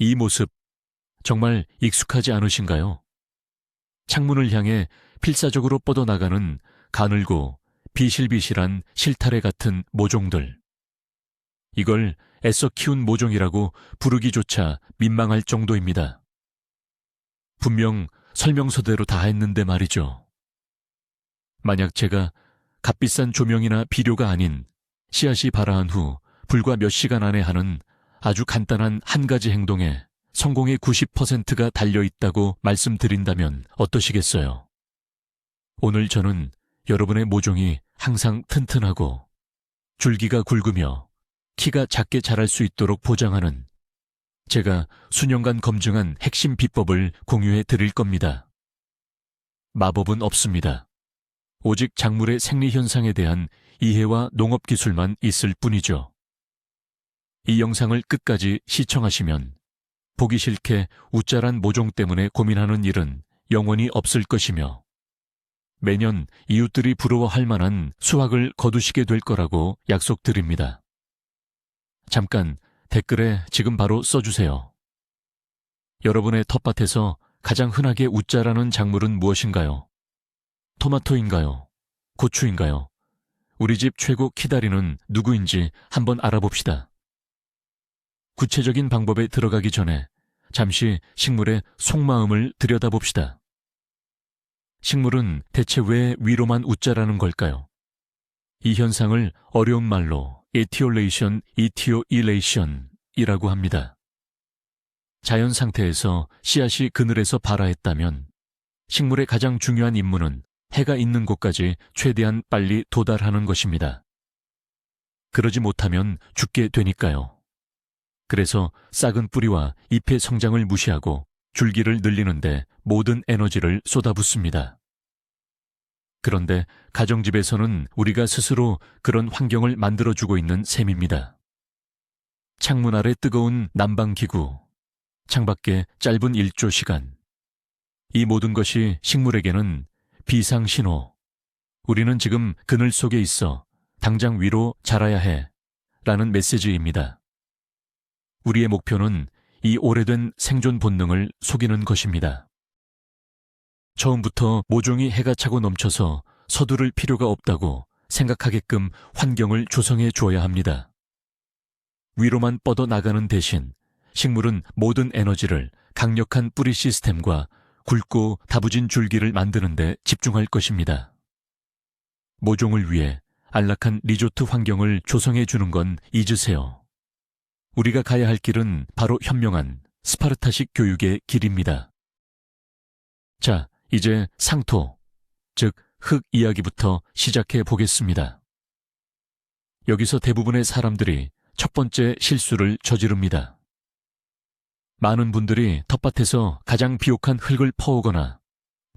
이 모습 정말 익숙하지 않으신가요? 창문을 향해 필사적으로 뻗어나가는 가늘고 비실비실한 실타래 같은 모종들. 이걸 애써 키운 모종이라고 부르기조차 민망할 정도입니다. 분명 설명서대로 다 했는데 말이죠. 만약 제가 값비싼 조명이나 비료가 아닌 씨앗이 발아한 후 불과 몇 시간 안에 하는 아주 간단한 한 가지 행동에 성공의 90%가 달려있다고 말씀드린다면 어떠시겠어요? 오늘 저는 여러분의 모종이 항상 튼튼하고 줄기가 굵으며 키가 작게 자랄 수 있도록 보장하는 제가 수년간 검증한 핵심 비법을 공유해 드릴 겁니다. 마법은 없습니다. 오직 작물의 생리현상에 대한 이해와 농업기술만 있을 뿐이죠. 이 영상을 끝까지 시청하시면 보기 싫게 우짜란 모종 때문에 고민하는 일은 영원히 없을 것이며 매년 이웃들이 부러워할 만한 수확을 거두시게 될 거라고 약속드립니다. 잠깐 댓글에 지금 바로 써주세요. 여러분의 텃밭에서 가장 흔하게 우짜라는 작물은 무엇인가요? 토마토인가요? 고추인가요? 우리 집 최고 키다리는 누구인지 한번 알아봅시다. 구체적인 방법에 들어가기 전에 잠시 식물의 속마음을 들여다봅시다. 식물은 대체 왜 위로만 웃자라는 걸까요? 이 현상을 어려운 말로 이티올레이션이라고 합니다. 자연 상태에서 씨앗이 그늘에서 발아했다면 식물의 가장 중요한 임무는 해가 있는 곳까지 최대한 빨리 도달하는 것입니다. 그러지 못하면 죽게 되니까요. 그래서 싹은 뿌리와 잎의 성장을 무시하고 줄기를 늘리는데 모든 에너지를 쏟아붓습니다. 그런데 가정집에서는 우리가 스스로 그런 환경을 만들어주고 있는 셈입니다. 창문 아래 뜨거운 난방기구, 창밖에 짧은 일조 시간. 이 모든 것이 식물에게는 비상신호, 우리는 지금 그늘 속에 있어 당장 위로 자라야 해 라는 메시지입니다. 우리의 목표는 이 오래된 생존 본능을 속이는 것입니다. 처음부터 모종이 해가 차고 넘쳐서 서두를 필요가 없다고 생각하게끔 환경을 조성해 주어야 합니다. 위로만 뻗어나가는 대신 식물은 모든 에너지를 강력한 뿌리 시스템과 굵고 다부진 줄기를 만드는 데 집중할 것입니다. 모종을 위해 안락한 리조트 환경을 조성해 주는 건 잊으세요. 우리가 가야 할 길은 바로 현명한 스파르타식 교육의 길입니다. 자, 이제 상토, 즉 흙 이야기부터 시작해 보겠습니다. 여기서 대부분의 사람들이 첫 번째 실수를 저지릅니다. 많은 분들이 텃밭에서 가장 비옥한 흙을 퍼오거나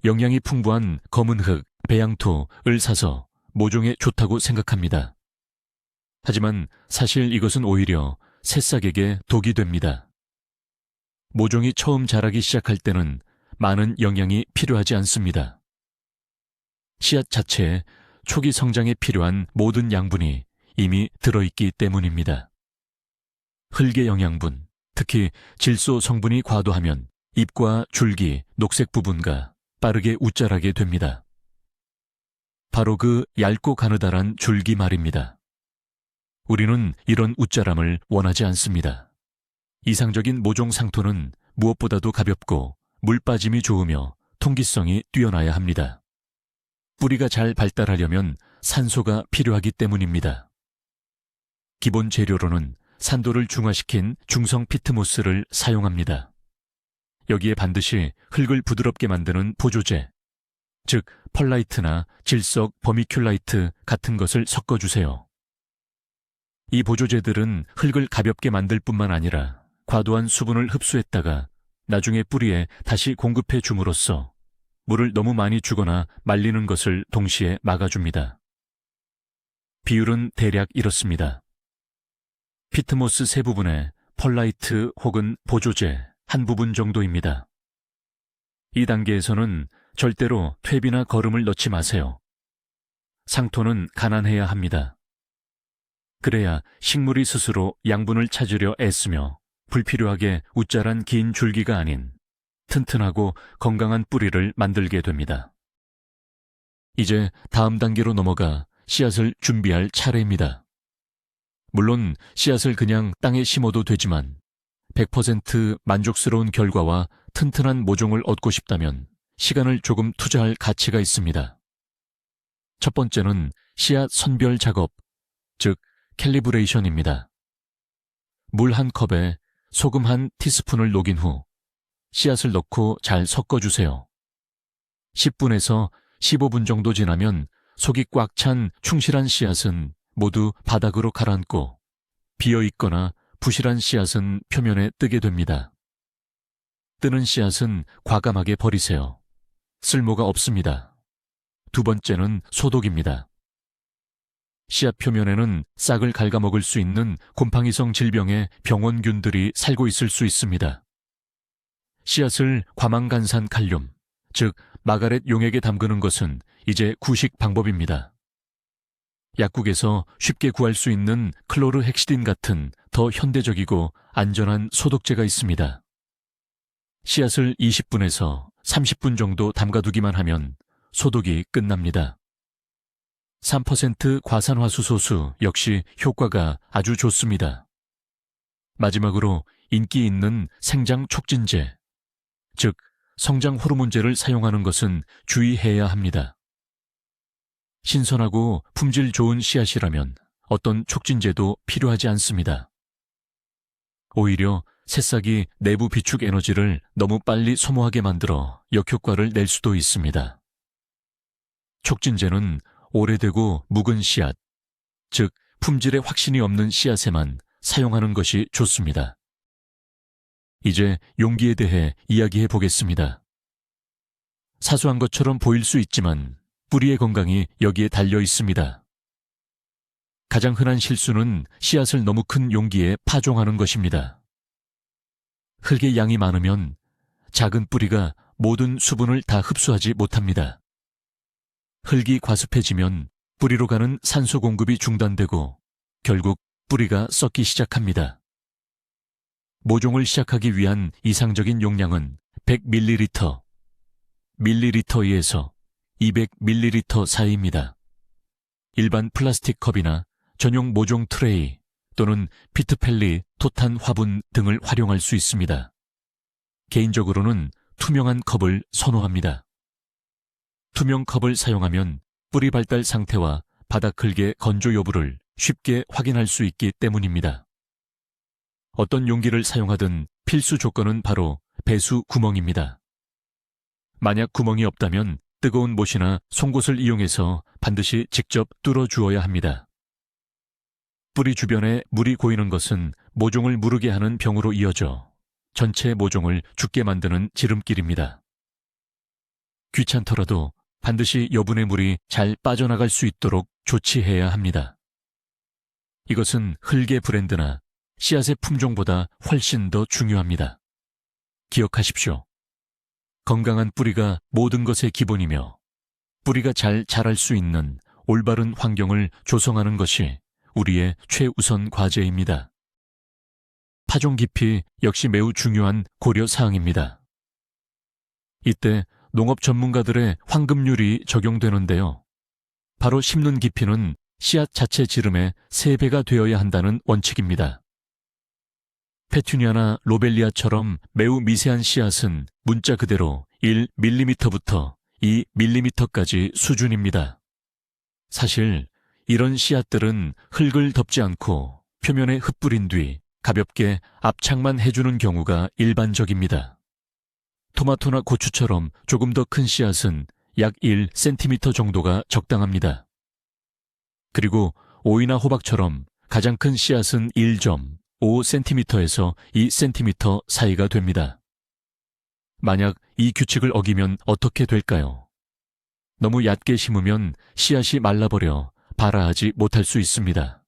영양이 풍부한 검은 흙, 배양토를 사서 모종에 좋다고 생각합니다. 하지만 사실 이것은 오히려 새싹에게 독이 됩니다. 모종이 처음 자라기 시작할 때는 많은 영양이 필요하지 않습니다. 씨앗 자체에 초기 성장에 필요한 모든 양분이 이미 들어있기 때문입니다. 흙의 영양분, 특히 질소 성분이 과도하면 잎과 줄기, 녹색 부분과 빠르게 웃자라게 됩니다. 바로 그 얇고 가느다란 줄기 말입니다. 우리는 이런 웃자람을 원하지 않습니다. 이상적인 모종 상토는 무엇보다도 가볍고 물 빠짐이 좋으며 통기성이 뛰어나야 합니다. 뿌리가 잘 발달하려면 산소가 필요하기 때문입니다. 기본 재료로는 산도를 중화시킨 중성 피트모스를 사용합니다. 여기에 반드시 흙을 부드럽게 만드는 보조제, 즉 펄라이트나 질석 버미큘라이트 같은 것을 섞어주세요. 이 보조제들은 흙을 가볍게 만들 뿐만 아니라 과도한 수분을 흡수했다가 나중에 뿌리에 다시 공급해 줌으로써 물을 너무 많이 주거나 말리는 것을 동시에 막아줍니다. 비율은 대략 이렇습니다. 피트모스 세 부분에 펄라이트 혹은 보조제 한 부분 정도입니다. 이 단계에서는 절대로 퇴비나 거름을 넣지 마세요. 상토는 가난해야 합니다. 그래야 식물이 스스로 양분을 찾으려 애쓰며 불필요하게 웃자란 긴 줄기가 아닌 튼튼하고 건강한 뿌리를 만들게 됩니다. 이제 다음 단계로 넘어가 씨앗을 준비할 차례입니다. 물론 씨앗을 그냥 땅에 심어도 되지만 100% 만족스러운 결과와 튼튼한 모종을 얻고 싶다면 시간을 조금 투자할 가치가 있습니다. 첫 번째는 씨앗 선별 작업, 즉 캘리브레이션입니다. 물 한 컵에 소금 한 티스푼을 녹인 후 씨앗을 넣고 잘 섞어주세요. 10분에서 15분 정도 지나면 속이 꽉 찬 충실한 씨앗은 모두 바닥으로 가라앉고 비어있거나 부실한 씨앗은 표면에 뜨게 됩니다. 뜨는 씨앗은 과감하게 버리세요. 쓸모가 없습니다. 두 번째는 소독입니다. 씨앗 표면에는 싹을 갉아먹을 수 있는 곰팡이성 질병의 병원균들이 살고 있을 수 있습니다. 씨앗을 과망간산 칼륨, 즉 마가렛 용액에 담그는 것은 이제 구식 방법입니다. 약국에서 쉽게 구할 수 있는 클로르헥시딘 같은 더 현대적이고 안전한 소독제가 있습니다. 씨앗을 20분에서 30분 정도 담가두기만 하면 소독이 끝납니다. 3% 과산화수소수 역시 효과가 아주 좋습니다. 마지막으로 인기 있는 생장 촉진제, 즉 성장 호르몬제를 사용하는 것은 주의해야 합니다. 신선하고 품질 좋은 씨앗이라면 어떤 촉진제도 필요하지 않습니다. 오히려 새싹이 내부 비축 에너지를 너무 빨리 소모하게 만들어 역효과를 낼 수도 있습니다. 촉진제는 오래되고 묵은 씨앗, 즉 품질에 확신이 없는 씨앗에만 사용하는 것이 좋습니다. 이제 용기에 대해 이야기해 보겠습니다. 사소한 것처럼 보일 수 있지만 뿌리의 건강이 여기에 달려 있습니다. 가장 흔한 실수는 씨앗을 너무 큰 용기에 파종하는 것입니다. 흙의 양이 많으면 작은 뿌리가 모든 수분을 다 흡수하지 못합니다. 흙이 과습해지면 뿌리로 가는 산소 공급이 중단되고 결국 뿌리가 썩기 시작합니다. 모종을 시작하기 위한 이상적인 용량은 100ml, 밀리리터에서 200ml 사이입니다. 일반 플라스틱 컵이나 전용 모종 트레이 또는 피트펠리, 토탄 화분 등을 활용할 수 있습니다. 개인적으로는 투명한 컵을 선호합니다. 투명 컵을 사용하면 뿌리 발달 상태와 바닥 흙의 건조 여부를 쉽게 확인할 수 있기 때문입니다. 어떤 용기를 사용하든 필수 조건은 바로 배수 구멍입니다. 만약 구멍이 없다면 뜨거운 못이나 송곳을 이용해서 반드시 직접 뚫어 주어야 합니다. 뿌리 주변에 물이 고이는 것은 모종을 무르게 하는 병으로 이어져 전체 모종을 죽게 만드는 지름길입니다. 귀찮더라도 반드시 여분의 물이 잘 빠져나갈 수 있도록 조치해야 합니다. 이것은 흙의 브랜드나 씨앗의 품종보다 훨씬 더 중요합니다. 기억하십시오. 건강한 뿌리가 모든 것의 기본이며 뿌리가 잘 자랄 수 있는 올바른 환경을 조성하는 것이 우리의 최우선 과제입니다. 파종 깊이 역시 매우 중요한 고려사항입니다. 이때 농업 전문가들의 황금률이 적용되는데요. 바로 심는 깊이는 씨앗 자체 지름의 3배가 되어야 한다는 원칙입니다. 페투니아나 로벨리아처럼 매우 미세한 씨앗은 문자 그대로 1mm부터 2mm까지 수준입니다. 사실 이런 씨앗들은 흙을 덮지 않고 표면에 흩뿌린 뒤 가볍게 압착만 해주는 경우가 일반적입니다. 토마토나 고추처럼 조금 더 큰 씨앗은 약 1cm 정도가 적당합니다. 그리고 오이나 호박처럼 가장 큰 씨앗은 1.5cm에서 2cm 사이가 됩니다. 만약 이 규칙을 어기면 어떻게 될까요? 너무 얕게 심으면 씨앗이 말라버려 발아하지 못할 수 있습니다.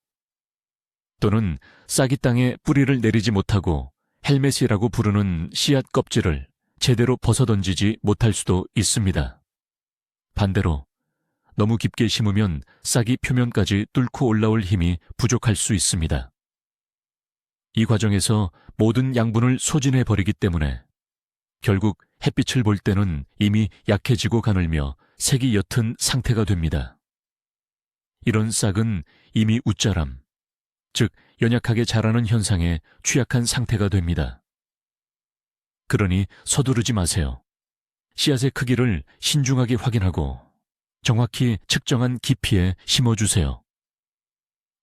또는 싹이 땅에 뿌리를 내리지 못하고 헬멧이라고 부르는 씨앗 껍질을 제대로 벗어던지지 못할 수도 있습니다. 반대로 너무 깊게 심으면 싹이 표면까지 뚫고 올라올 힘이 부족할 수 있습니다. 이 과정에서 모든 양분을 소진해 버리기 때문에 결국 햇빛을 볼 때는 이미 약해지고 가늘며 색이 옅은 상태가 됩니다. 이런 싹은 이미 웃자람, 즉 연약하게 자라는 현상에 취약한 상태가 됩니다. 그러니 서두르지 마세요. 씨앗의 크기를 신중하게 확인하고 정확히 측정한 깊이에 심어주세요.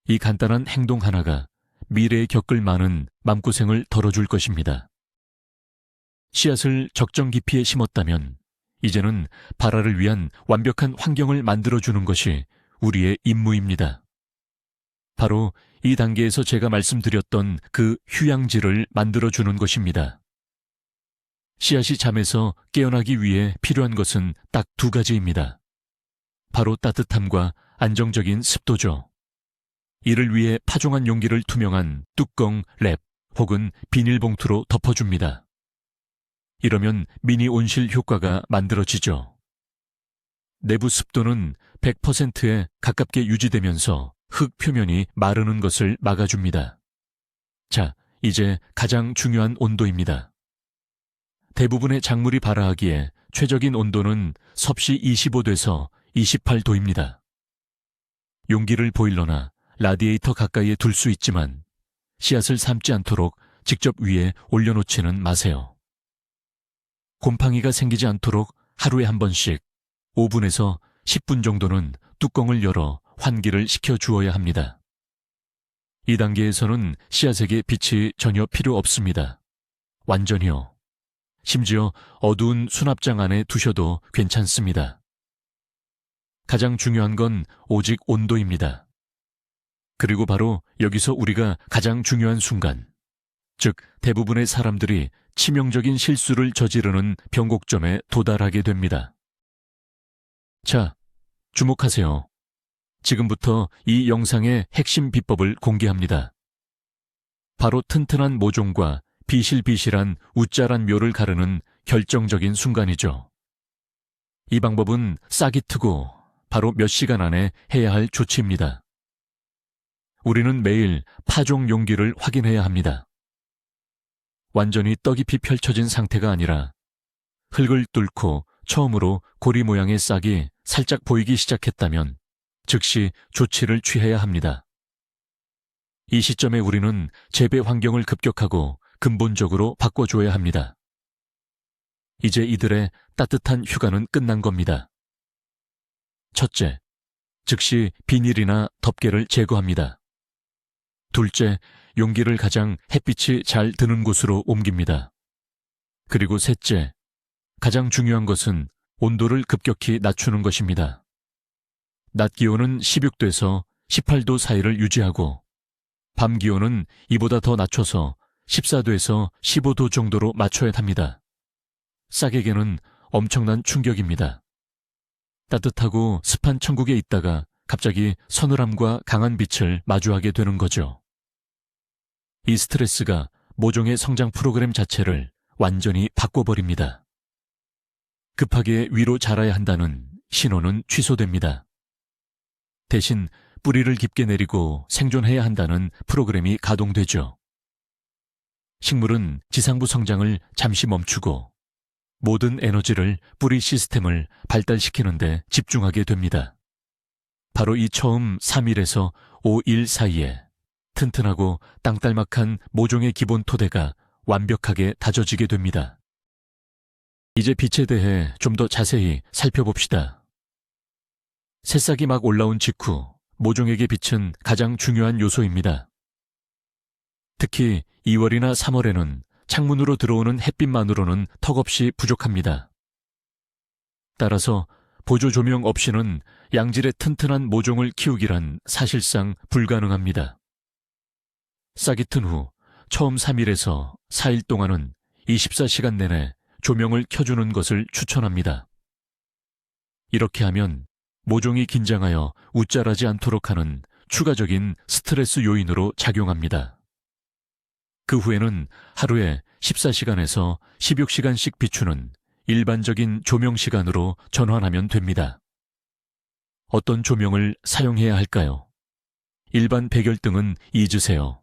이 간단한 행동 하나가 미래에 겪을 많은 마음고생을 덜어줄 것입니다. 씨앗을 적정 깊이에 심었다면 이제는 발화를 위한 완벽한 환경을 만들어주는 것이 우리의 임무입니다. 바로 이 단계에서 제가 말씀드렸던 그 휴양지를 만들어주는 것입니다. 씨앗이 잠에서 깨어나기 위해 필요한 것은 딱 두 가지입니다. 바로 따뜻함과 안정적인 습도죠. 이를 위해 파종한 용기를 투명한 뚜껑, 랩 혹은 비닐봉투로 덮어줍니다. 이러면 미니 온실 효과가 만들어지죠. 내부 습도는 100%에 가깝게 유지되면서 흙 표면이 마르는 것을 막아줍니다. 자, 이제 가장 중요한 온도입니다. 대부분의 작물이 발화하기에 최적인 온도는 섭씨 25도에서 28도입니다. 용기를 보일러나 라디에이터 가까이에 둘 수 있지만 씨앗을 삶지 않도록 직접 위에 올려놓지는 마세요. 곰팡이가 생기지 않도록 하루에 한 번씩 5분에서 10분 정도는 뚜껑을 열어 환기를 시켜 주어야 합니다. 이 단계에서는 씨앗에게 빛이 전혀 필요 없습니다. 완전히요. 심지어 어두운 수납장 안에 두셔도 괜찮습니다. 가장 중요한 건 오직 온도입니다. 그리고 바로 여기서 우리가 가장 중요한 순간, 즉 대부분의 사람들이 치명적인 실수를 저지르는 변곡점에 도달하게 됩니다. 자, 주목하세요. 지금부터 이 영상의 핵심 비법을 공개합니다. 바로 튼튼한 모종과 비실비실한 웃자란 묘를 가르는 결정적인 순간이죠. 이 방법은 싹이 트고 바로 몇 시간 안에 해야 할 조치입니다. 우리는 매일 파종 용기를 확인해야 합니다. 완전히 떡잎이 펼쳐진 상태가 아니라 흙을 뚫고 처음으로 고리 모양의 싹이 살짝 보이기 시작했다면 즉시 조치를 취해야 합니다. 이 시점에 우리는 재배 환경을 급격하고 근본적으로 바꿔줘야 합니다. 이제 이들의 따뜻한 휴가는 끝난 겁니다. 첫째, 즉시 비닐이나 덮개를 제거합니다. 둘째, 용기를 가장 햇빛이 잘 드는 곳으로 옮깁니다. 그리고 셋째, 가장 중요한 것은 온도를 급격히 낮추는 것입니다. 낮 기온은 16도에서 18도 사이를 유지하고 밤 기온은 이보다 더 낮춰서 14도에서 15도 정도로 맞춰야 합니다. 싹에게는 엄청난 충격입니다. 따뜻하고 습한 천국에 있다가 갑자기 서늘함과 강한 빛을 마주하게 되는 거죠. 이 스트레스가 모종의 성장 프로그램 자체를 완전히 바꿔버립니다. 급하게 위로 자라야 한다는 신호는 취소됩니다. 대신 뿌리를 깊게 내리고 생존해야 한다는 프로그램이 가동되죠. 식물은 지상부 성장을 잠시 멈추고 모든 에너지를 뿌리 시스템을 발달시키는 데 집중하게 됩니다. 바로 이 처음 3일에서 5일 사이에 튼튼하고 땅딸막한 모종의 기본 토대가 완벽하게 다져지게 됩니다. 이제 빛에 대해 좀 더 자세히 살펴봅시다. 새싹이 막 올라온 직후 모종에게 빛은 가장 중요한 요소입니다. 특히 2월이나 3월에는 창문으로 들어오는 햇빛만으로는 턱없이 부족합니다. 따라서 보조 조명 없이는 양질의 튼튼한 모종을 키우기란 사실상 불가능합니다. 싹이 튼 후 처음 3일에서 4일 동안은 24시간 내내 조명을 켜주는 것을 추천합니다. 이렇게 하면 모종이 긴장하여 웃자라지 않도록 하는 추가적인 스트레스 요인으로 작용합니다. 그 후에는 하루에 14시간에서 16시간씩 비추는 일반적인 조명 시간으로 전환하면 됩니다. 어떤 조명을 사용해야 할까요? 일반 백열등은 잊으세요.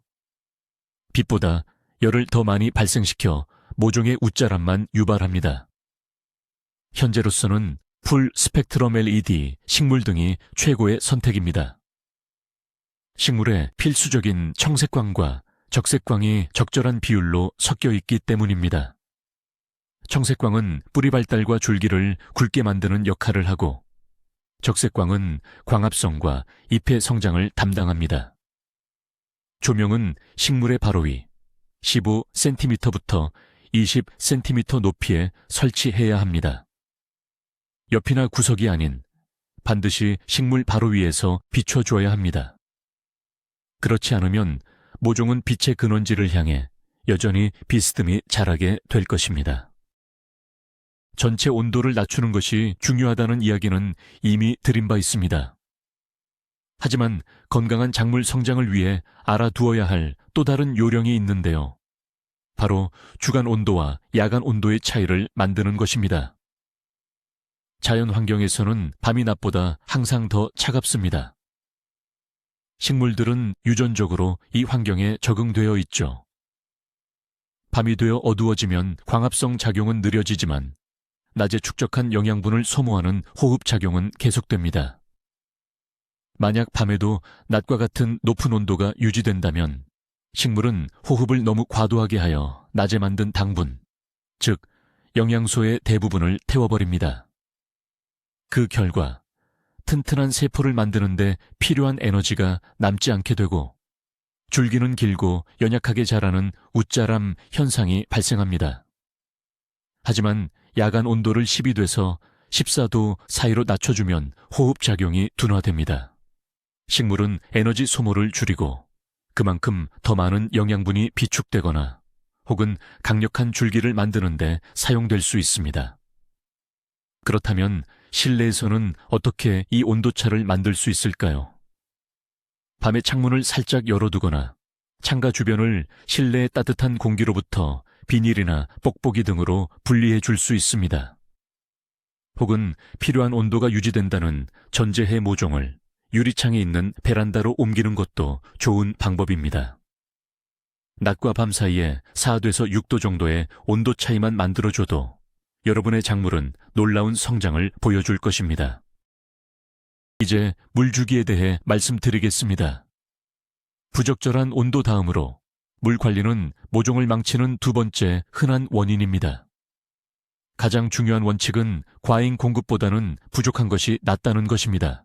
빛보다 열을 더 많이 발생시켜 모종의 웃자람만 유발합니다. 현재로서는 풀 스펙트럼 LED, 식물 등이 최고의 선택입니다. 식물에 필수적인 청색광과 적색광이 적절한 비율로 섞여 있기 때문입니다. 청색광은 뿌리 발달과 줄기를 굵게 만드는 역할을 하고 적색광은 광합성과 잎의 성장을 담당합니다. 조명은 식물의 바로 위 15cm부터 20cm 높이에 설치해야 합니다. 옆이나 구석이 아닌 반드시 식물 바로 위에서 비춰줘야 합니다. 그렇지 않으면 모종은 빛의 근원지를 향해 여전히 비스듬히 자라게 될 것입니다. 전체 온도를 낮추는 것이 중요하다는 이야기는 이미 드린 바 있습니다. 하지만 건강한 작물 성장을 위해 알아두어야 할 또 다른 요령이 있는데요. 바로 주간 온도와 야간 온도의 차이를 만드는 것입니다. 자연 환경에서는 밤이 낮보다 항상 더 차갑습니다. 식물들은 유전적으로 이 환경에 적응되어 있죠. 밤이 되어 어두워지면 광합성 작용은 느려지지만 낮에 축적한 영양분을 소모하는 호흡작용은 계속됩니다. 만약 밤에도 낮과 같은 높은 온도가 유지된다면 식물은 호흡을 너무 과도하게 하여 낮에 만든 당분, 즉 영양소의 대부분을 태워버립니다. 그 결과 튼튼한 세포를 만드는데 필요한 에너지가 남지 않게 되고 줄기는 길고 연약하게 자라는 웃자람 현상이 발생합니다. 하지만 야간 온도를 10이 돼서 14도 사이로 낮춰주면 호흡작용이 둔화됩니다. 식물은 에너지 소모를 줄이고 그만큼 더 많은 영양분이 비축되거나 혹은 강력한 줄기를 만드는데 사용될 수 있습니다. 그렇다면 실내에서는 어떻게 이 온도차를 만들 수 있을까요? 밤에 창문을 살짝 열어두거나 창가 주변을 실내의 따뜻한 공기로부터 비닐이나 뽁뽁이 등으로 분리해 줄 수 있습니다. 혹은 필요한 온도가 유지된다는 전제해 모종을 유리창에 있는 베란다로 옮기는 것도 좋은 방법입니다. 낮과 밤 사이에 4도에서 6도 정도의 온도 차이만 만들어줘도 여러분의 작물은 놀라운 성장을 보여줄 것입니다. 이제 물주기에 대해 말씀드리겠습니다. 부적절한 온도 다음으로 물 관리는 모종을 망치는 두 번째 흔한 원인입니다. 가장 중요한 원칙은 과잉 공급보다는 부족한 것이 낫다는 것입니다.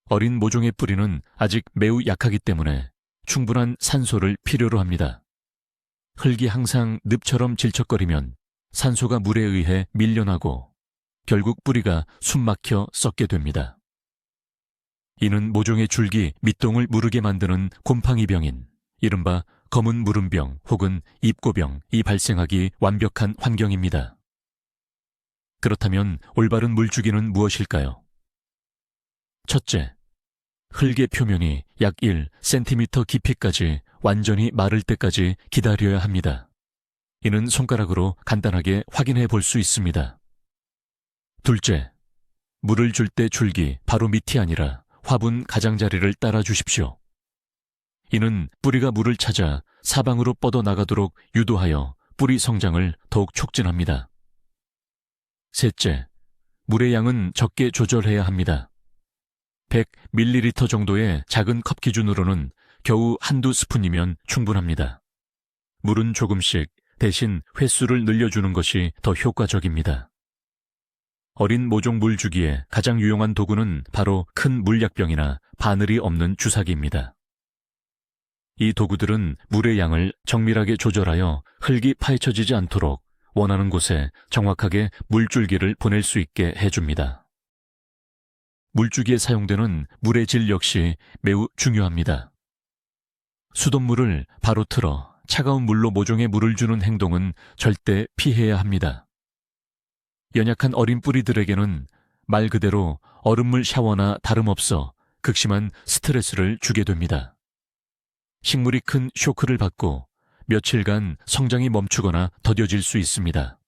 어린 모종의 뿌리는 아직 매우 약하기 때문에 충분한 산소를 필요로 합니다. 흙이 항상 늪처럼 질척거리면 산소가 물에 의해 밀려나고 결국 뿌리가 숨막혀 썩게 됩니다. 이는 모종의 줄기, 밑동을 무르게 만드는 곰팡이병인 이른바 검은 무름병 혹은 잎고병이 발생하기 완벽한 환경입니다. 그렇다면 올바른 물주기는 무엇일까요? 첫째, 흙의 표면이 약 1cm 깊이까지 완전히 마를 때까지 기다려야 합니다. 이는 손가락으로 간단하게 확인해 볼 수 있습니다. 둘째, 물을 줄 때 줄기 바로 밑이 아니라 화분 가장자리를 따라 주십시오. 이는 뿌리가 물을 찾아 사방으로 뻗어나가도록 유도하여 뿌리 성장을 더욱 촉진합니다. 셋째, 물의 양은 적게 조절해야 합니다. 100ml 정도의 작은 컵 기준으로는 겨우 한두 스푼이면 충분합니다. 물은 조금씩 대신 횟수를 늘려주는 것이 더 효과적입니다. 어린 모종 물주기에 가장 유용한 도구는 바로 큰 물약병이나 바늘이 없는 주사기입니다. 이 도구들은 물의 양을 정밀하게 조절하여 흙이 파헤쳐지지 않도록 원하는 곳에 정확하게 물줄기를 보낼 수 있게 해줍니다. 물주기에 사용되는 물의 질 역시 매우 중요합니다. 수돗물을 바로 틀어 차가운 물로 모종에 물을 주는 행동은 절대 피해야 합니다. 연약한 어린 뿌리들에게는 말 그대로 얼음물 샤워나 다름없어 극심한 스트레스를 주게 됩니다. 식물이 큰 쇼크를 받고 며칠간 성장이 멈추거나 더뎌질 수 있습니다.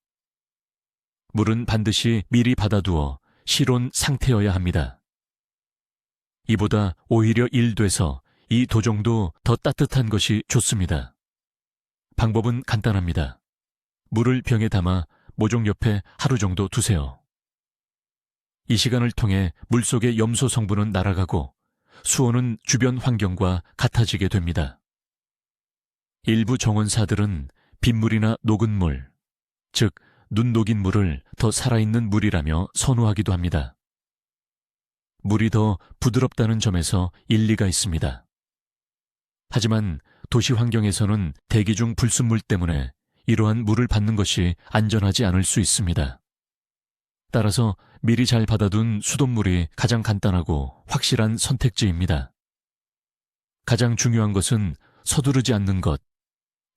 물은 반드시 미리 받아두어 실온 상태여야 합니다. 이보다 오히려 1도에서 이 도정도 더 따뜻한 것이 좋습니다. 방법은 간단합니다. 물을 병에 담아 모종 옆에 하루 정도 두세요. 이 시간을 통해 물속의 염소 성분은 날아가고 수온은 주변 환경과 같아지게 됩니다. 일부 정원사들은 빗물이나 녹은 물, 즉 눈 녹인 물을 더 살아있는 물이라며 선호하기도 합니다. 물이 더 부드럽다는 점에서 일리가 있습니다. 하지만 도시 환경에서는 대기 중 불순물 때문에 이러한 물을 받는 것이 안전하지 않을 수 있습니다. 따라서 미리 잘 받아둔 수돗물이 가장 간단하고 확실한 선택지입니다. 가장 중요한 것은 서두르지 않는 것,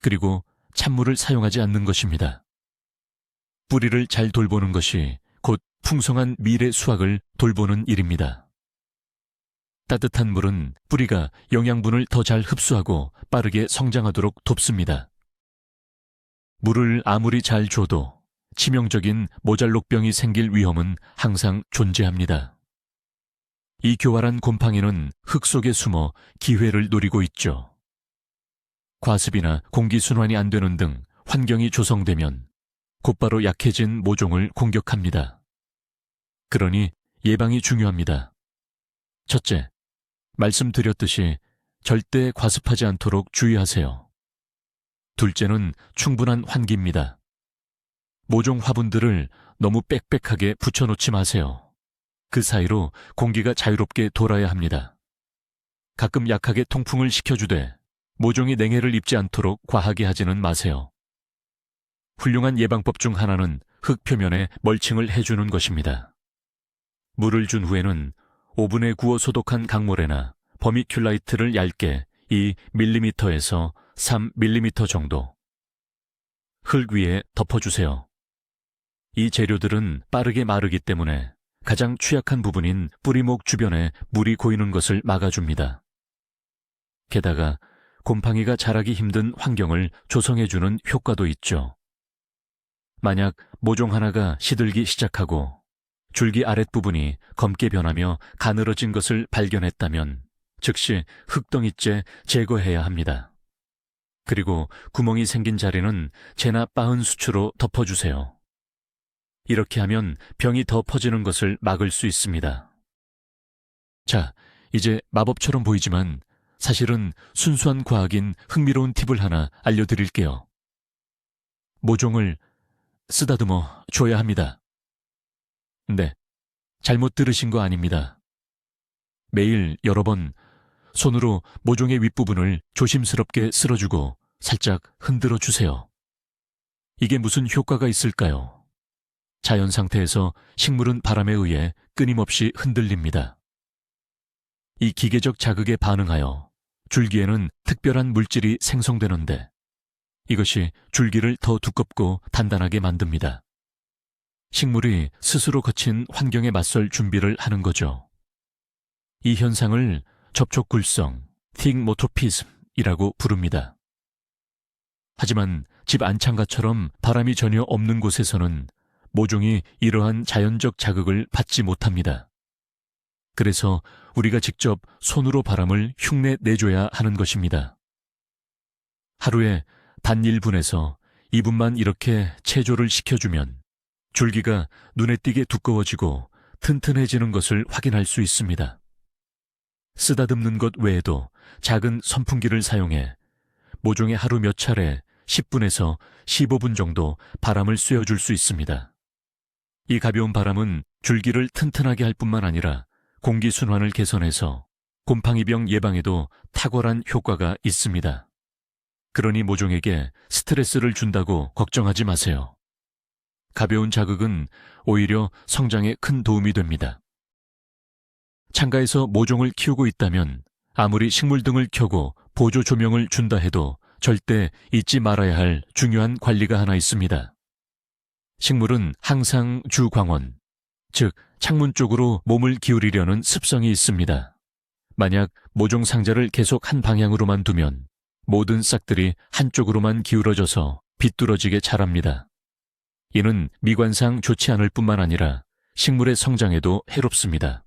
그리고 찬물을 사용하지 않는 것입니다. 뿌리를 잘 돌보는 것이 곧 풍성한 미래 수확을 돌보는 일입니다. 따뜻한 물은 뿌리가 영양분을 더 잘 흡수하고 빠르게 성장하도록 돕습니다. 물을 아무리 잘 줘도 치명적인 모잘록병이 생길 위험은 항상 존재합니다. 이 교활한 곰팡이는 흙 속에 숨어 기회를 노리고 있죠. 과습이나 공기순환이 안 되는 등 환경이 조성되면 곧바로 약해진 모종을 공격합니다. 그러니 예방이 중요합니다. 첫째, 말씀드렸듯이 절대 과습하지 않도록 주의하세요. 둘째는 충분한 환기입니다. 모종 화분들을 너무 빽빽하게 붙여놓지 마세요. 그 사이로 공기가 자유롭게 돌아야 합니다. 가끔 약하게 통풍을 시켜주되 모종이 냉해를 입지 않도록 과하게 하지는 마세요. 훌륭한 예방법 중 하나는 흙 표면에 멀칭을 해주는 것입니다. 물을 준 후에는 오븐에 구워 소독한 강모래나 버미큘라이트를 얇게 2mm에서 3mm 정도 흙 위에 덮어주세요. 이 재료들은 빠르게 마르기 때문에 가장 취약한 부분인 뿌리목 주변에 물이 고이는 것을 막아줍니다. 게다가 곰팡이가 자라기 힘든 환경을 조성해주는 효과도 있죠. 만약 모종 하나가 시들기 시작하고 줄기 아랫부분이 검게 변하며 가늘어진 것을 발견했다면 즉시 흙덩이째 제거해야 합니다. 그리고 구멍이 생긴 자리는 재나 빻은 수초로 덮어주세요. 이렇게 하면 병이 더 퍼지는 것을 막을 수 있습니다. 자, 이제 마법처럼 보이지만 사실은 순수한 과학인 흥미로운 팁을 하나 알려드릴게요. 모종을 쓰다듬어 줘야 합니다. 네, 잘못 들으신 거 아닙니다. 매일 여러 번 손으로 모종의 윗부분을 조심스럽게 쓸어주고 살짝 흔들어 주세요. 이게 무슨 효과가 있을까요? 자연 상태에서 식물은 바람에 의해 끊임없이 흔들립니다. 이 기계적 자극에 반응하여 줄기에는 특별한 물질이 생성되는데 이것이 줄기를 더 두껍고 단단하게 만듭니다. 식물이 스스로 거친 환경에 맞설 준비를 하는 거죠. 이 현상을 접촉굴성, 틱모토피즘이라고 부릅니다. 하지만 집 안창가처럼 바람이 전혀 없는 곳에서는 모종이 이러한 자연적 자극을 받지 못합니다. 그래서 우리가 직접 손으로 바람을 흉내 내줘야 하는 것입니다. 하루에 단 1분에서 2분만 이렇게 체조를 시켜주면 줄기가 눈에 띄게 두꺼워지고 튼튼해지는 것을 확인할 수 있습니다. 쓰다듬는 것 외에도 작은 선풍기를 사용해 모종에 하루 몇 차례 10분에서 15분 정도 바람을 쐬어줄 수 있습니다. 이 가벼운 바람은 줄기를 튼튼하게 할 뿐만 아니라 공기순환을 개선해서 곰팡이병 예방에도 탁월한 효과가 있습니다. 그러니 모종에게 스트레스를 준다고 걱정하지 마세요. 가벼운 자극은 오히려 성장에 큰 도움이 됩니다. 창가에서 모종을 키우고 있다면 아무리 식물등을 켜고 보조 조명을 준다 해도 절대 잊지 말아야 할 중요한 관리가 하나 있습니다. 식물은 항상 주광원, 즉 창문 쪽으로 몸을 기울이려는 습성이 있습니다. 만약 모종 상자를 계속 한 방향으로만 두면 모든 싹들이 한쪽으로만 기울어져서 비뚤어지게 자랍니다. 이는 미관상 좋지 않을 뿐만 아니라 식물의 성장에도 해롭습니다.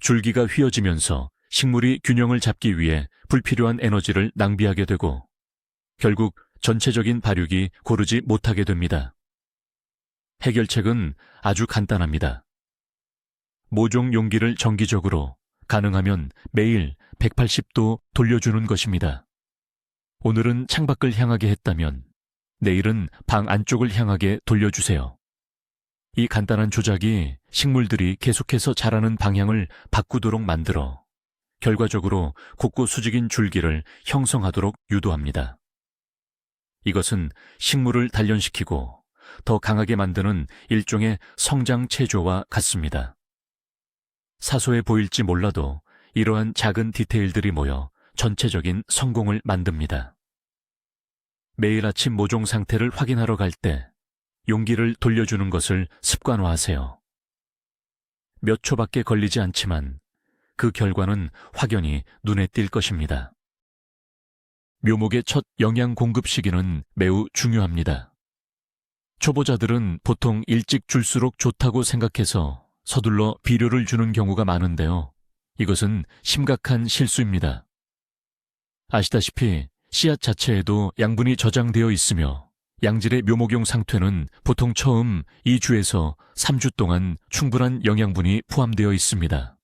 줄기가 휘어지면서 식물이 균형을 잡기 위해 불필요한 에너지를 낭비하게 되고 결국 전체적인 발육이 고르지 못하게 됩니다. 해결책은 아주 간단합니다. 모종 용기를 정기적으로 가능하면 매일 180도 돌려주는 것입니다. 오늘은 창밖을 향하게 했다면 내일은 방 안쪽을 향하게 돌려주세요. 이 간단한 조작이 식물들이 계속해서 자라는 방향을 바꾸도록 만들어 결과적으로 곱고 수직인 줄기를 형성하도록 유도합니다. 이것은 식물을 단련시키고 더 강하게 만드는 일종의 성장 체조와 같습니다. 사소해 보일지 몰라도 이러한 작은 디테일들이 모여 전체적인 성공을 만듭니다. 매일 아침 모종 상태를 확인하러 갈 때 용기를 돌려주는 것을 습관화하세요. 몇 초밖에 걸리지 않지만 그 결과는 확연히 눈에 띌 것입니다. 묘목의 첫 영양 공급 시기는 매우 중요합니다. 초보자들은 보통 일찍 줄수록 좋다고 생각해서 서둘러 비료를 주는 경우가 많은데요. 이것은 심각한 실수입니다. 아시다시피 씨앗 자체에도 양분이 저장되어 있으며 양질의 묘목용 상태는 보통 처음 2주에서 3주 동안 충분한 영양분이 포함되어 있습니다.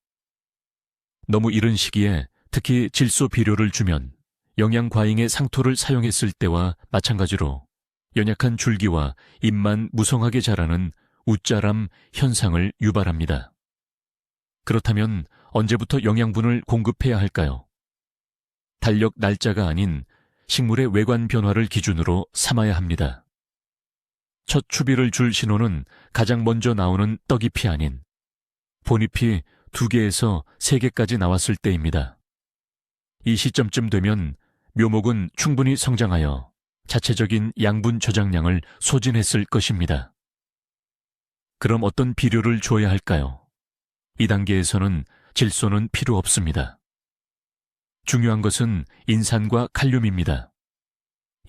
너무 이른 시기에 특히 질소 비료를 주면 영양 과잉의 상토를 사용했을 때와 마찬가지로 연약한 줄기와 잎만 무성하게 자라는 웃자람 현상을 유발합니다. 그렇다면 언제부터 영양분을 공급해야 할까요? 달력 날짜가 아닌 식물의 외관 변화를 기준으로 삼아야 합니다. 첫 추비를 줄 신호는 가장 먼저 나오는 떡잎이 아닌 본잎이 2개에서 3개까지 나왔을 때입니다. 이 시점쯤 되면 묘목은 충분히 성장하여 자체적인 양분 저장량을 소진했을 것입니다. 그럼 어떤 비료를 줘야 할까요? 이 단계에서는 질소는 필요 없습니다. 중요한 것은 인산과 칼륨입니다.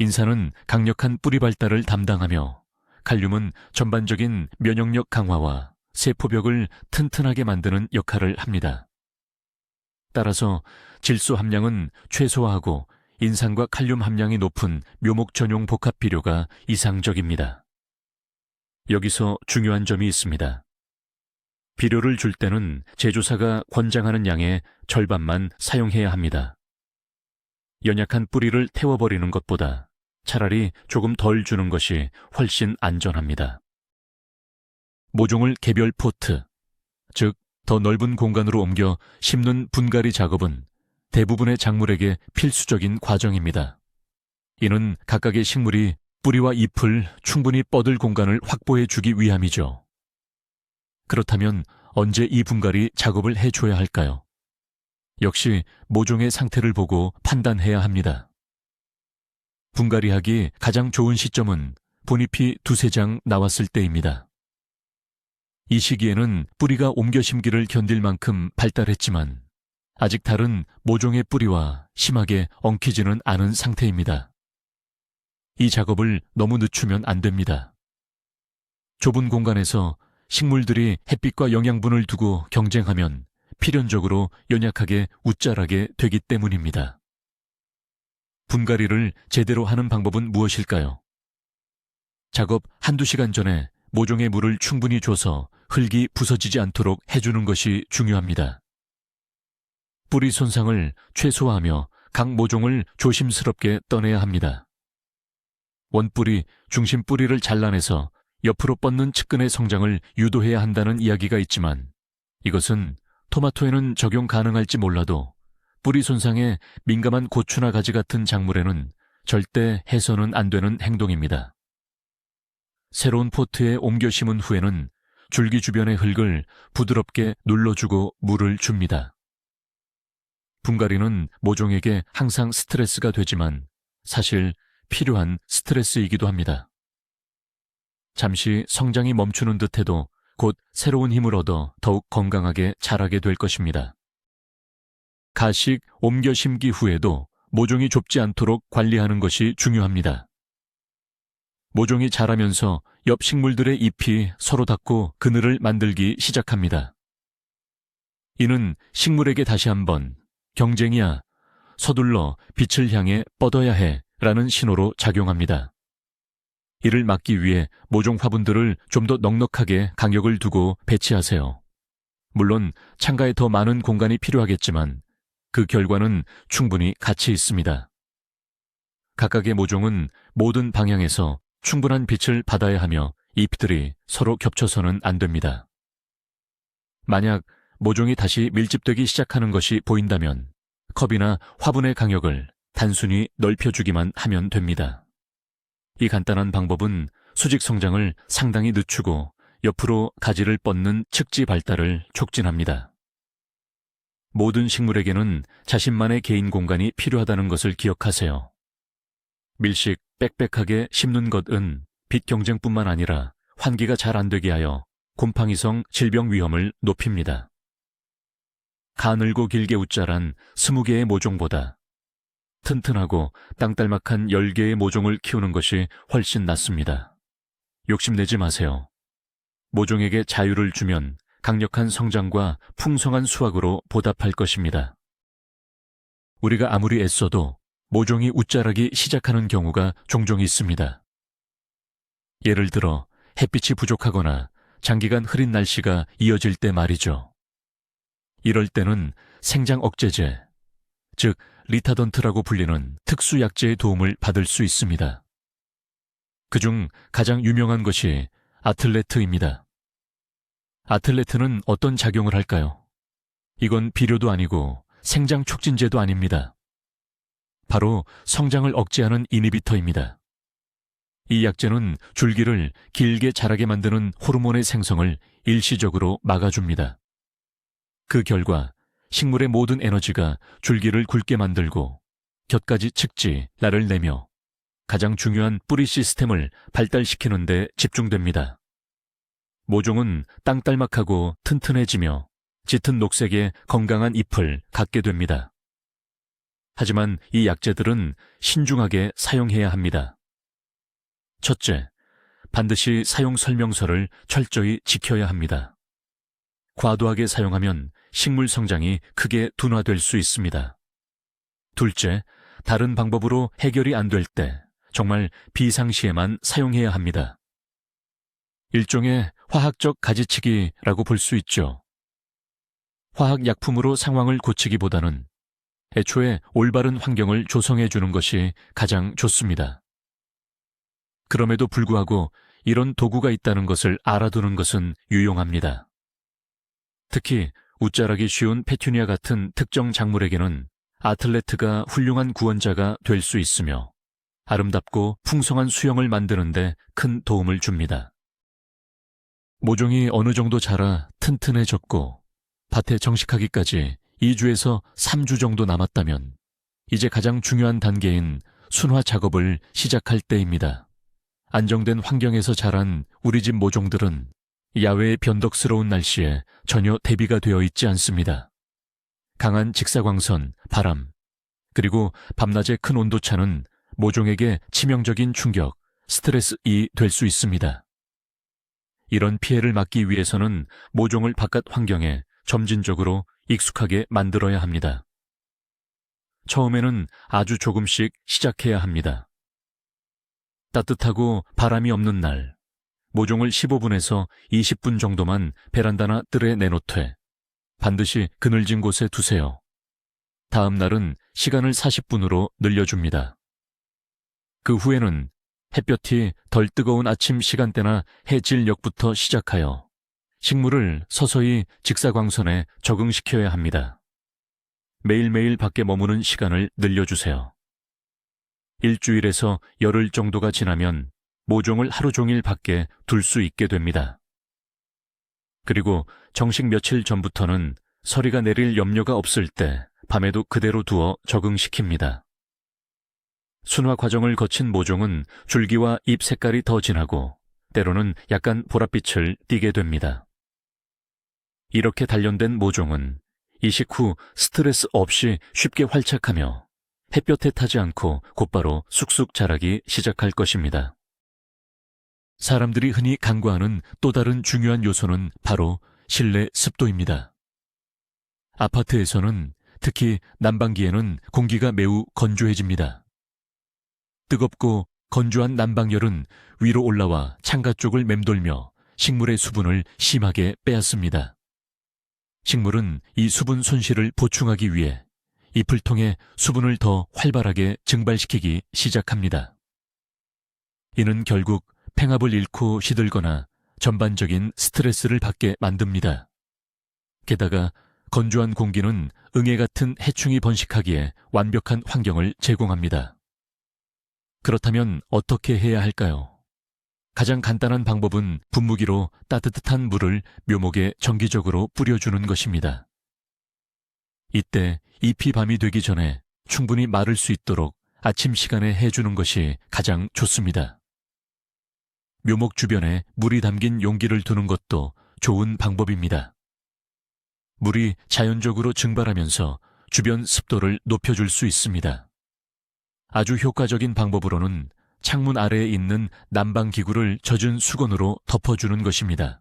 인산은 강력한 뿌리 발달을 담당하며 칼륨은 전반적인 면역력 강화와 세포벽을 튼튼하게 만드는 역할을 합니다. 따라서 질소 함량은 최소화하고 인산과 칼륨 함량이 높은 묘목 전용 복합 비료가 이상적입니다. 여기서 중요한 점이 있습니다. 비료를 줄 때는 제조사가 권장하는 양의 절반만 사용해야 합니다. 연약한 뿌리를 태워버리는 것보다 차라리 조금 덜 주는 것이 훨씬 안전합니다. 모종을 개별 포트, 즉 더 넓은 공간으로 옮겨 심는 분갈이 작업은 대부분의 작물에게 필수적인 과정입니다. 이는 각각의 식물이 뿌리와 잎을 충분히 뻗을 공간을 확보해 주기 위함이죠. 그렇다면 언제 이 분갈이 작업을 해줘야 할까요? 역시 모종의 상태를 보고 판단해야 합니다. 분갈이하기 가장 좋은 시점은 본잎이 2-3장 나왔을 때입니다. 이 시기에는 뿌리가 옮겨 심기를 견딜 만큼 발달했지만 아직 다른 모종의 뿌리와 심하게 엉키지는 않은 상태입니다. 이 작업을 너무 늦추면 안 됩니다. 좁은 공간에서 식물들이 햇빛과 영양분을 두고 경쟁하면 필연적으로 연약하게 웃자라게 되기 때문입니다. 분갈이를 제대로 하는 방법은 무엇일까요? 작업 1-2시간 전에 모종의 물을 충분히 줘서 흙이 부서지지 않도록 해주는 것이 중요합니다. 뿌리 손상을 최소화하며 각 모종을 조심스럽게 떠내야 합니다. 원뿌리, 중심 뿌리를 잘라내서 옆으로 뻗는 측근의 성장을 유도해야 한다는 이야기가 있지만 이것은 토마토에는 적용 가능할지 몰라도 뿌리 손상에 민감한 고추나 가지 같은 작물에는 절대 해서는 안 되는 행동입니다. 새로운 포트에 옮겨 심은 후에는 줄기 주변의 흙을 부드럽게 눌러주고 물을 줍니다. 분갈이는 모종에게 항상 스트레스가 되지만 사실 필요한 스트레스이기도 합니다. 잠시 성장이 멈추는 듯해도 곧 새로운 힘을 얻어 더욱 건강하게 자라게 될 것입니다. 가식 옮겨 심기 후에도 모종이 좁지 않도록 관리하는 것이 중요합니다. 모종이 자라면서 옆 식물들의 잎이 서로 닿고 그늘을 만들기 시작합니다. 이는 식물에게 다시 한번 경쟁이야. 서둘러 빛을 향해 뻗어야 해. 라는 신호로 작용합니다. 이를 막기 위해 모종 화분들을 좀 더 넉넉하게 간격을 두고 배치하세요. 물론 창가에 더 많은 공간이 필요하겠지만 그 결과는 충분히 가치 있습니다. 각각의 모종은 모든 방향에서 충분한 빛을 받아야 하며 잎들이 서로 겹쳐서는 안 됩니다. 만약 모종이 다시 밀집되기 시작하는 것이 보인다면 컵이나 화분의 간격을 단순히 넓혀주기만 하면 됩니다. 이 간단한 방법은 수직 성장을 상당히 늦추고 옆으로 가지를 뻗는 측지 발달을 촉진합니다. 모든 식물에게는 자신만의 개인 공간이 필요하다는 것을 기억하세요. 밀식 빽빽하게 심는 것은 빛 경쟁뿐만 아니라 환기가 잘 안 되게 하여 곰팡이성 질병 위험을 높입니다. 가늘고 길게 웃자란 20개의 모종보다 튼튼하고 땅딸막한 10개의 모종을 키우는 것이 훨씬 낫습니다. 욕심내지 마세요. 모종에게 자유를 주면 강력한 성장과 풍성한 수확으로 보답할 것입니다. 우리가 아무리 애써도 모종이 웃자라기 시작하는 경우가 종종 있습니다. 예를 들어 햇빛이 부족하거나 장기간 흐린 날씨가 이어질 때 말이죠. 이럴 때는 생장 억제제, 즉 리타던트라고 불리는 특수 약제의 도움을 받을 수 있습니다. 그중 가장 유명한 것이 아틀레트입니다. 아틀레트는 어떤 작용을 할까요? 이건 비료도 아니고 생장 촉진제도 아닙니다. 바로 성장을 억제하는 이니비터입니다. 이 약제는 줄기를 길게 자라게 만드는 호르몬의 생성을 일시적으로 막아줍니다. 그 결과 식물의 모든 에너지가 줄기를 굵게 만들고 곁가지 측지, 날을 내며 가장 중요한 뿌리 시스템을 발달시키는 데 집중됩니다. 모종은 땅딸막하고 튼튼해지며 짙은 녹색의 건강한 잎을 갖게 됩니다. 하지만 이 약제들은 신중하게 사용해야 합니다. 첫째, 반드시 사용 설명서를 철저히 지켜야 합니다. 과도하게 사용하면 식물 성장이 크게 둔화될 수 있습니다. 둘째, 다른 방법으로 해결이 안 될 때 정말 비상시에만 사용해야 합니다. 일종의 화학적 가지치기라고 볼 수 있죠. 화학약품으로 상황을 고치기보다는 애초에 올바른 환경을 조성해 주는 것이 가장 좋습니다. 그럼에도 불구하고 이런 도구가 있다는 것을 알아두는 것은 유용합니다. 특히 웃자라기 쉬운 페튜니아 같은 특정 작물에게는 아틀레트가 훌륭한 구원자가 될 수 있으며 아름답고 풍성한 수영을 만드는 데 큰 도움을 줍니다. 모종이 어느 정도 자라 튼튼해졌고 밭에 정식하기까지 2주에서 3주 정도 남았다면 이제 가장 중요한 단계인 순화 작업을 시작할 때입니다. 안정된 환경에서 자란 우리 집 모종들은 야외의 변덕스러운 날씨에 전혀 대비가 되어 있지 않습니다. 강한 직사광선, 바람, 그리고 밤낮의 큰 온도차는 모종에게 치명적인 충격, 스트레스이 될 수 있습니다. 이런 피해를 막기 위해서는 모종을 바깥 환경에 점진적으로 익숙하게 만들어야 합니다. 처음에는 아주 조금씩 시작해야 합니다. 따뜻하고 바람이 없는 날, 모종을 15분에서 20분 정도만 베란다나 뜰에 내놓되 반드시 그늘진 곳에 두세요. 다음 날은 시간을 40분으로 늘려줍니다. 그 후에는 햇볕이 덜 뜨거운 아침 시간대나 해질녘부터 시작하여 식물을 서서히 직사광선에 적응시켜야 합니다. 매일매일 밖에 머무는 시간을 늘려주세요. 일주일에서 열흘 정도가 지나면 모종을 하루 종일 밖에 둘 수 있게 됩니다. 그리고 정식 며칠 전부터는 서리가 내릴 염려가 없을 때 밤에도 그대로 두어 적응시킵니다. 순화 과정을 거친 모종은 줄기와 잎 색깔이 더 진하고 때로는 약간 보랏빛을 띠게 됩니다. 이렇게 단련된 모종은 이식 후 스트레스 없이 쉽게 활착하며 햇볕에 타지 않고 곧바로 쑥쑥 자라기 시작할 것입니다. 사람들이 흔히 간과하는 또 다른 중요한 요소는 바로 실내 습도입니다. 아파트에서는 특히 난방기에는 공기가 매우 건조해집니다. 뜨겁고 건조한 난방열은 위로 올라와 창가 쪽을 맴돌며 식물의 수분을 심하게 빼앗습니다. 식물은 이 수분 손실을 보충하기 위해 잎을 통해 수분을 더 활발하게 증발시키기 시작합니다. 이는 결국 팽압을 잃고 시들거나 전반적인 스트레스를 받게 만듭니다. 게다가 건조한 공기는 응애 같은 해충이 번식하기에 완벽한 환경을 제공합니다. 그렇다면 어떻게 해야 할까요? 가장 간단한 방법은 분무기로 따뜻한 물을 묘목에 정기적으로 뿌려주는 것입니다. 이때 잎이 밤이 되기 전에 충분히 마를 수 있도록 아침 시간에 해주는 것이 가장 좋습니다. 묘목 주변에 물이 담긴 용기를 두는 것도 좋은 방법입니다. 물이 자연적으로 증발하면서 주변 습도를 높여줄 수 있습니다. 아주 효과적인 방법으로는 창문 아래에 있는 난방기구를 젖은 수건으로 덮어주는 것입니다.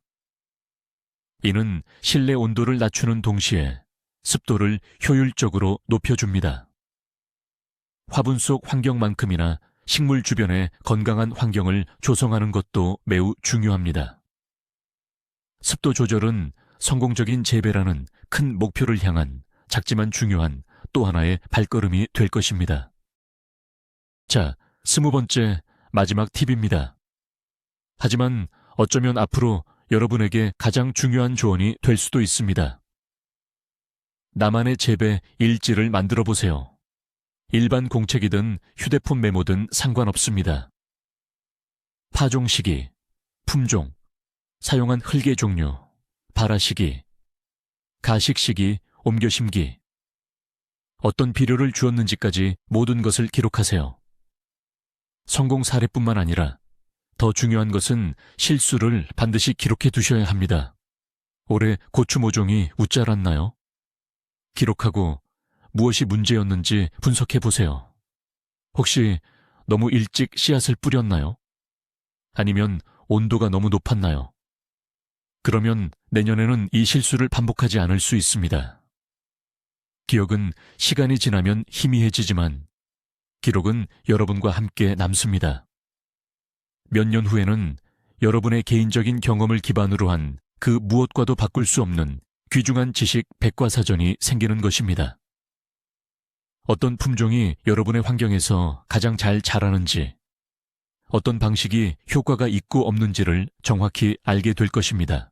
이는 실내 온도를 낮추는 동시에 습도를 효율적으로 높여줍니다. 화분 속 환경만큼이나 식물 주변의 건강한 환경을 조성하는 것도 매우 중요합니다. 습도 조절은 성공적인 재배라는 큰 목표를 향한 작지만 중요한 또 하나의 발걸음이 될 것입니다. 자, 20번째 마지막 팁입니다. 하지만 어쩌면 앞으로 여러분에게 가장 중요한 조언이 될 수도 있습니다. 나만의 재배 일지를 만들어 보세요. 일반 공책이든 휴대폰 메모든 상관없습니다. 파종 시기, 품종, 사용한 흙의 종류, 발화 시기, 가식 시기, 옮겨 심기, 어떤 비료를 주었는지까지 모든 것을 기록하세요. 성공 사례뿐만 아니라 더 중요한 것은 실수를 반드시 기록해 두셔야 합니다. 올해 고추 모종이 웃자랐나요? 기록하고 무엇이 문제였는지 분석해 보세요. 혹시 너무 일찍 씨앗을 뿌렸나요? 아니면 온도가 너무 높았나요? 그러면 내년에는 이 실수를 반복하지 않을 수 있습니다. 기억은 시간이 지나면 희미해지지만 기록은 여러분과 함께 남습니다. 몇 년 후에는 여러분의 개인적인 경험을 기반으로 한 그 무엇과도 바꿀 수 없는 귀중한 지식 백과사전이 생기는 것입니다. 어떤 품종이 여러분의 환경에서 가장 잘 자라는지, 어떤 방식이 효과가 있고 없는지를 정확히 알게 될 것입니다.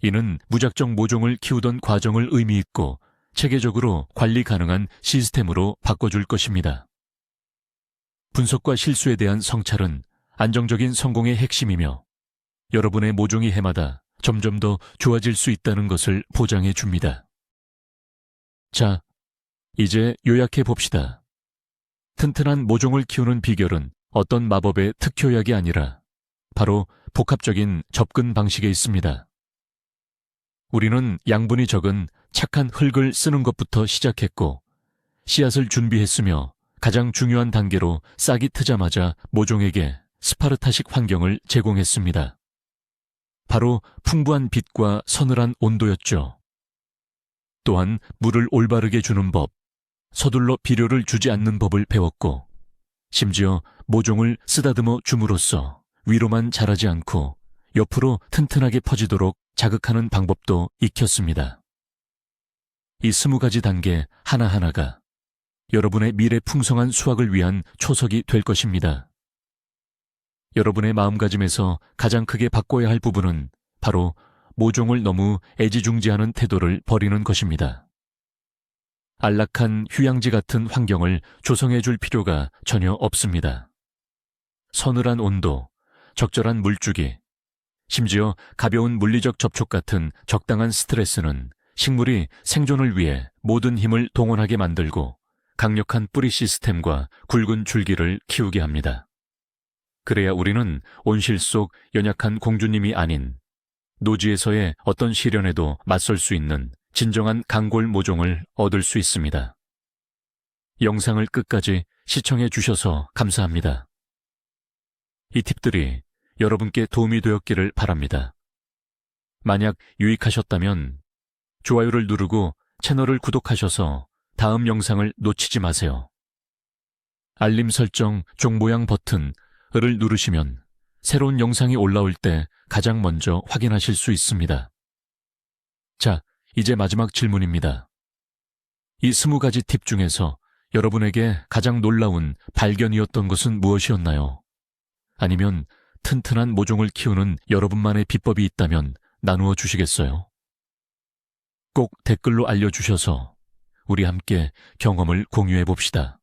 이는 무작정 모종을 키우던 과정을 의미 있고 체계적으로 관리 가능한 시스템으로 바꿔줄 것입니다. 분석과 실수에 대한 성찰은 안정적인 성공의 핵심이며 여러분의 모종이 해마다 점점 더 좋아질 수 있다는 것을 보장해 줍니다. 자, 이제 요약해 봅시다. 튼튼한 모종을 키우는 비결은 어떤 마법의 특효약이 아니라 바로 복합적인 접근 방식에 있습니다. 우리는 양분이 적은 착한 흙을 쓰는 것부터 시작했고 씨앗을 준비했으며 가장 중요한 단계로 싹이 트자마자 모종에게 스파르타식 환경을 제공했습니다. 바로 풍부한 빛과 서늘한 온도였죠. 또한 물을 올바르게 주는 법, 서둘러 비료를 주지 않는 법을 배웠고 심지어 모종을 쓰다듬어 줌으로써 위로만 자라지 않고 옆으로 튼튼하게 퍼지도록 자극하는 방법도 익혔습니다. 이 20가지 단계 하나하나가 여러분의 미래 풍성한 수확을 위한 초석이 될 것입니다. 여러분의 마음가짐에서 가장 크게 바꿔야 할 부분은 바로 모종을 너무 애지중지하는 태도를 버리는 것입니다. 안락한 휴양지 같은 환경을 조성해 줄 필요가 전혀 없습니다. 서늘한 온도, 적절한 물주기, 심지어 가벼운 물리적 접촉 같은 적당한 스트레스는 식물이 생존을 위해 모든 힘을 동원하게 만들고 강력한 뿌리 시스템과 굵은 줄기를 키우게 합니다. 그래야 우리는 온실 속 연약한 공주님이 아닌 노지에서의 어떤 시련에도 맞설 수 있는 진정한 강골 모종을 얻을 수 있습니다. 영상을 끝까지 시청해 주셔서 감사합니다. 이 팁들이 여러분께 도움이 되었기를 바랍니다. 만약 유익하셨다면 좋아요를 누르고 채널을 구독하셔서 다음 영상을 놓치지 마세요. 알림 설정 종 모양 버튼을 누르시면 새로운 영상이 올라올 때 가장 먼저 확인하실 수 있습니다. 자, 이제 마지막 질문입니다. 이 20가지 팁 중에서 여러분에게 가장 놀라운 발견이었던 것은 무엇이었나요? 아니면 튼튼한 모종을 키우는 여러분만의 비법이 있다면 나누어 주시겠어요? 꼭 댓글로 알려주셔서 우리 함께 경험을 공유해 봅시다.